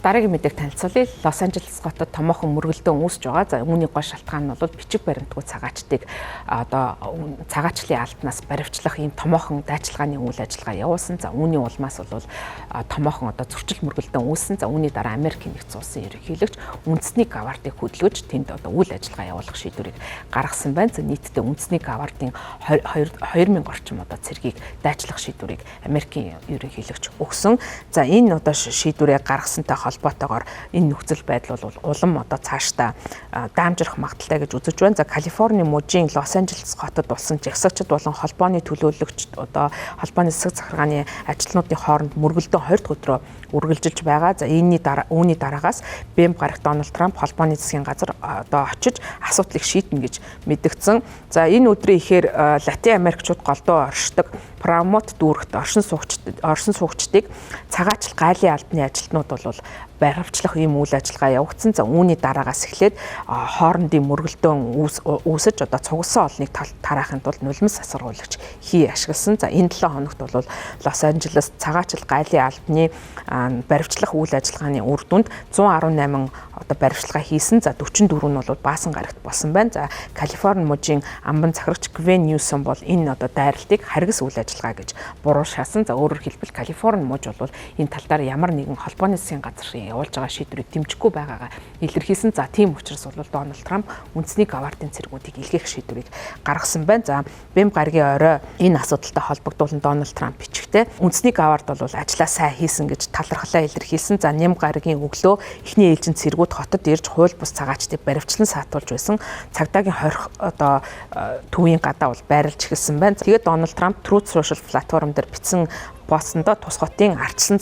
Дараагийн мэдээг танилцуулъя. Лос Анжелес хотод томоохон мөргөлдөөн үүсэж байгаа. За үүний гол шалтгаан нь бол бичиг баримтгүй цагаачдыг цагаачлалын албанаас баривчлах ийм томоохон дайчилгааны үйл ажиллагаа явуулсан. За үүний улмаас бол томоохон зөрчил мөргөлдөөн үүссэн. За үүний дараа Америкийн нэгдсэн улсын ерөнхийлөгч үндэсний гавардыг хөдөлгөж тэнд үйл ажиллагаа явуулах шийдвэрийг гаргасан байна. За нийтдээ үндэсний гавардын 2000 орчим цэргийг дайчлах шийдвэрийг Америкийн ерөнхийлөгч өгсөн. За энэ шийдвэрийг гаргасантай холбоотойгоор энэ нөхцөл байдал бол улам цаашдаа даамжрах магадaltaй гэж үзэж байна. За Калифорни мужийн Лос Анжелес хотод болсон жагсаачид болон холбооны төлөөлөгч холбооны засаг захиргааны ажилтнуудын хооронд мөргөлдөөн 20 дахь өдрөө үргэлжилж байгаа. За үүний дараагаас Бэмб гарагт Дональд Трамп холбооны засгийн газар очиж асуудлыг шийднэ гэж мэдгдсэн. За энэ өдрийн ихээр Латин Америкчууд голдуу оршдог Промот дүүрэгт оршин суугчдыг цагаачл гайлын албаны ажилтнууд бол баривчлах ийм үйл ажиллагаа явагдсан. За үүний дараагаас эхлээд хоорондын мөргөлдөөн үүсэж цугласан олныг тараахын тулд нулимс асаргуулагч хий ашигласан. За энэ 7 хоногт бол Лос Анжелес цагаачл гайлын албаны баривчлах үйл ажиллагааны үр дүнд 118 баривчлага хийсэн. За 44 нь бол баасан гарагт болсон байна. За Калифорни мужийн амбан захирагч Гвен Ньюсом бол энэ дайралтыг харгас үйл ажиллагаа гэж буруу шаасан. За өөрөөр хэлбэл Калифорни муж бол энэ тал дээр ямар нэгэн холбооны засгийн газрын явуулж байгаа шийдвэрийг дэмжихгүй байгаагаа илэрхийлсэн. За тийм учраас бол Дональд Трамп үндэсний гавардын цэргүүдийг илгээх шийдвэрийг гаргасан байна. За Бэмб гарагийн орой энэ асуудалтай холбогдуулан Дональд Трамп бичгтээ үндэсний гавард бол ажлаа сайн хийсэн гэж талархлаа илэрхийлсэн. За Ням гарагийн өглөө эхний ээлжийн цэргүүд хотод ирж хууль бус цагаачдыг баривчлан саатуулж байсан. Цагдаагийн хорих төвийн гадаа бол байрлаж эхэлсэн байна. Тэгээд Дональд Трамп Truth Social платформ дээр бичсэн постондоо тус хотын ардсан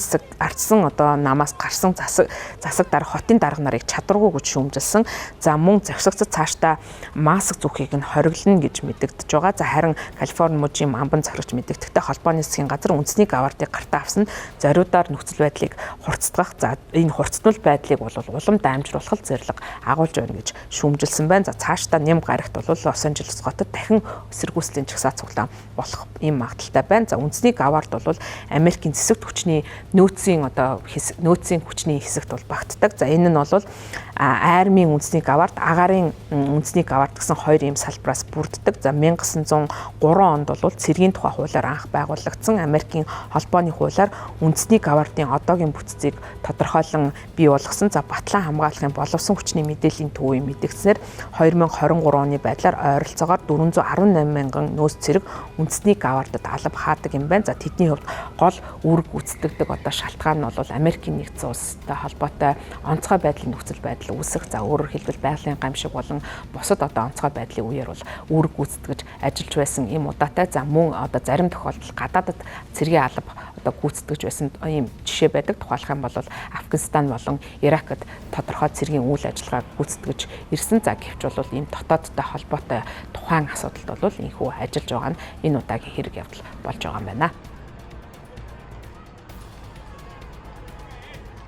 намаас гарсан засаг дарга хотын дарга нарыг чадваргүй гэж шүүмжилсэн. За мөн завсагцад цаашдаа маск зүхийг нь хориглоно гэж мэдэгдэж байгаа. За харин Калифорни мужийн амбан захирагч мэдэгдэхтэй холбооны засгийн газар үндэсний гавардыг гартаа авсан зориудаар нөхцөл байдлыг хурцдах. За энэ хурцтмал байдлыг бол улам даамжруулах зорилго агуулж байна гэж шүүмжилсэн байна. За цаашдаа Ням гарагт бол Лос Анжелес хотод дахин эсэргүүцлийн чагсаа цуглаан болох ийм магадaltaй байна. За үндэсний гавард бол Америкийн зэсэгт хүчний нөөцийн хүчний хэсэгт бол багтдаг. За энэ нь бол армийн үндэсний гавард, агаарын үндэсний гавард гэсэн хоёр ийм салбараас бүрддэг. За 1903 онд бол цэргийн тухай хуулиар анх байгуулагдсан. Америкийн холбооны хуулиар үндэсний гавардын одоогийн бүтцийг тодорхойлон бий болгосон. За батлан хамгаалахын боловсон хүчний мэдээллийн төвийн мэдгдсээр 2023 оны байдлаар ойролцоогоор 418 мянган нөөц цэрэг үндэсний гавардад алба хаадаг юм байна. За тэдний хувьд гол үүрэг гүйцэтгэдэг шалтгаан нь бол Америкийн нэгдсэн улстай холбоотой онцгой байдлын нөхцөл байдал үүсэх. За өөрөөр хэлбэл байгалийн гамшиг болон бусад онцгой байдлын үеэр бол үүрэг гүйцэтгэж ажиллаж байсан ийм удаатай. За мөн зарим тохиолдолд гадаадад цэргийн алба гүйцэтгэж байсан ийм жишээ байдаг. Тухайлах юм бол Афганистан болон Иракт тодорхой цэргийн үйл ажиллагаа гүйцэтгэж ирсэн. За гэвч бол ийм дотоодтой холбоотой тухайн асуудалд бол энэхүү ажиллаж байгаа нь энэ удаагийн хэрэг явдал болж байгаа юм байна.